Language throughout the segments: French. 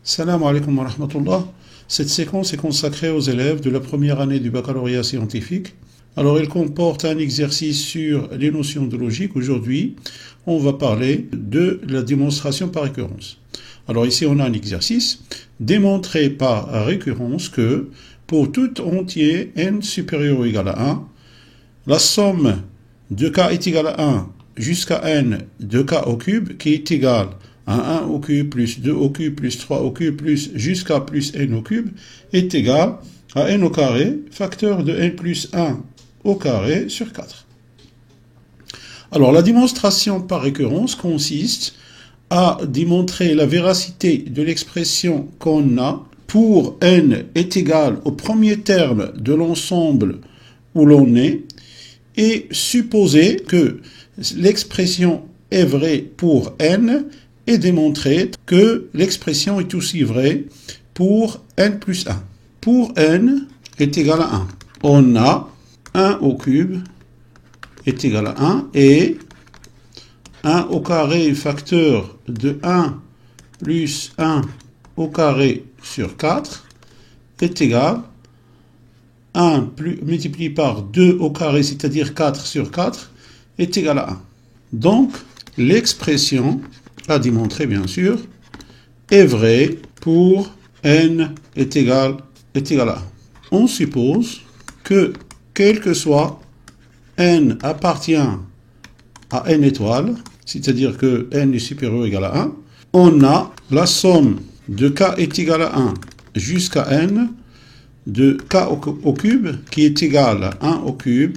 Salam alaikum wa rahmatullah. Cette séquence est consacrée aux élèves de la première année du baccalauréat scientifique. Alors, elle comporte un exercice sur les notions de logique. Aujourd'hui, on va parler de la démonstration par récurrence. Alors ici, on a un exercice. Démontrer par récurrence que pour tout entier n supérieur ou égal à 1, la somme de k est égale à 1 jusqu'à n de k au cube qui est égale à 1 au cube plus 2 au cube plus 3 au cube plus jusqu'à plus n au cube est égale à n au carré facteur de n plus 1 au carré sur 4. Alors la démonstration par récurrence consiste à démontrer la véracité de l'expression qu'on a pour n est égal au premier terme de l'ensemble où l'on est et supposer que l'expression est vraie pour n et démontrer que l'expression est aussi vraie pour n plus 1. Pour n est égal à 1, on a 1 au cube est égal à 1 et 1 au carré facteur de 1 plus 1 au carré sur 4 est égal à 1 multiplié par 2 au carré, c'est-à-dire 4 sur 4, est égal à 1. Donc, l'expression, à démontrer bien sûr, est vraie pour n est égal à 1. On suppose que, quel que soit n appartient à n étoiles, c'est-à-dire que n est supérieur ou égal à 1, on a la somme de k est égal à 1 jusqu'à n de k au cube qui est égal à 1 au cube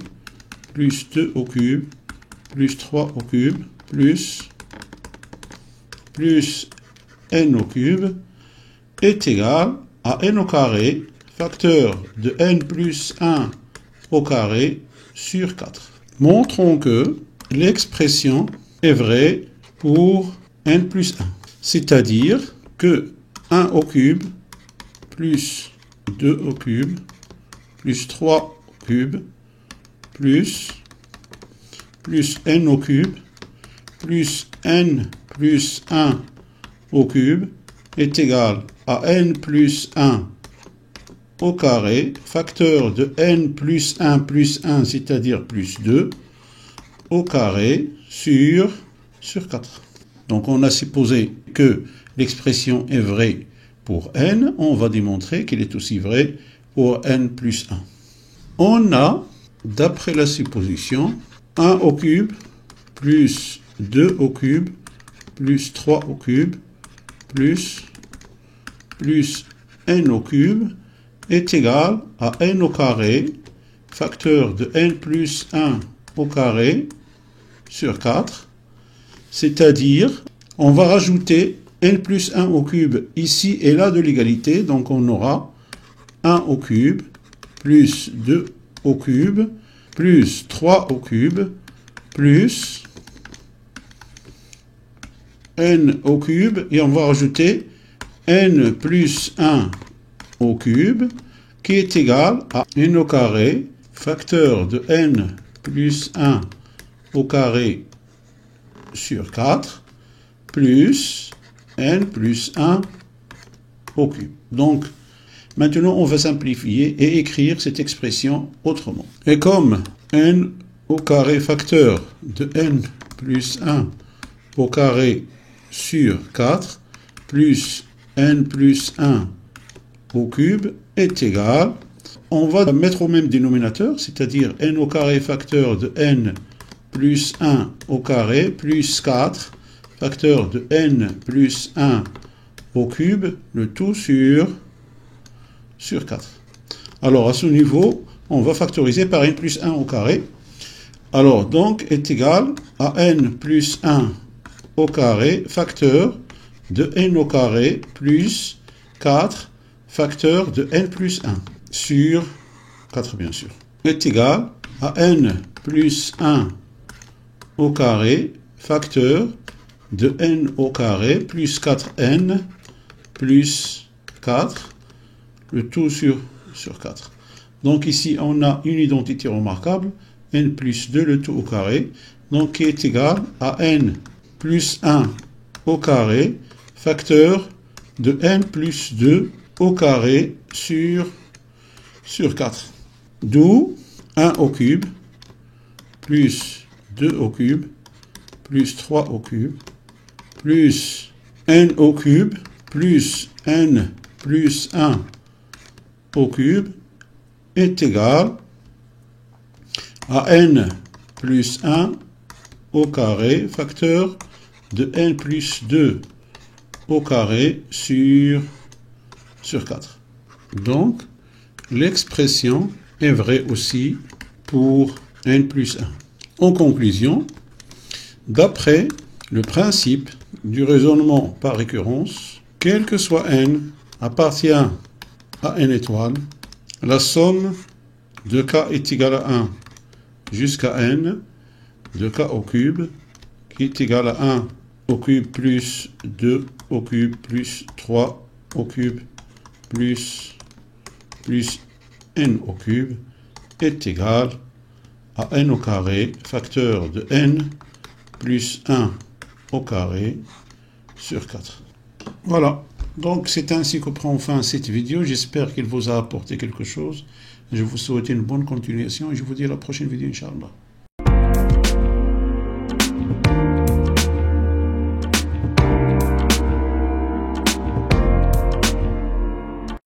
plus 2 au cube plus 3 au cube plus n au cube est égal à n au carré facteur de n plus 1 au carré sur 4. Montrons que l'expression est vraie pour n plus 1, c'est-à-dire que 1 au cube plus 2 au cube plus 3 au cube plus n au cube plus n plus 1 au cube est égal à n plus 1 au carré facteur de n plus 1, c'est-à-dire plus 2 au carré sur 4. Donc on a supposé que l'expression est vraie pour n, on va démontrer qu'elle est aussi vraie pour n plus 1. On a, d'après la supposition, 1 au cube plus 2 au cube plus 3 au cube plus n au cube est égal à n au carré facteur de n plus 1 au carré sur 4, c'est-à-dire on va rajouter n plus 1 au cube ici et là de l'égalité, donc on aura 1 au cube plus 2 au cube plus 3 au cube plus n au cube et on va rajouter n plus 1 au cube qui est égal à n au carré facteur de n plus 1 au carré sur 4 plus n plus 1 au cube. Donc, maintenant, on va simplifier et écrire cette expression autrement. Et comme n au carré facteur de n plus 1 au carré sur 4 plus n plus 1 au cube est égal, on va mettre au même dénominateur, c'est-à-dire n au carré facteur de n plus 1 au carré plus 4 facteur de n plus 1 au cube, le tout sur 4. Alors, à ce niveau, on va factoriser par n plus 1 au carré. Alors, donc, est égal à n plus 1 au carré facteur de n au carré plus 4 facteur de n plus 1 sur 4, bien sûr. Est égal à n plus 1 au carré facteur de n au carré plus 4n plus 4, le tout sur 4. Donc ici, on a une identité remarquable, n plus 2, le tout au carré, donc qui est égal à n plus 1 au carré facteur de n plus 2 au carré sur 4. D'où 1 au cube plus 2 au cube plus 3 au cube plus n au cube plus n plus 1 au cube est égal à n plus 1 au carré, facteur de n plus 2 au carré sur 4. Donc, l'expression est vraie aussi pour n plus 1. En conclusion, d'après le principe du raisonnement par récurrence, quel que soit n appartient à n étoile, la somme de k est égale à 1 jusqu'à n de k au cube, qui est égal à 1 au cube plus 2 au cube plus 3 au cube plus n au cube, est égal à n au carré, facteur de n plus 1 au carré sur 4. Voilà, donc c'est ainsi que prend fin cette vidéo. J'espère qu'il vous a apporté quelque chose. Je vous souhaite une bonne continuation et je vous dis à la prochaine vidéo, Inch'Allah.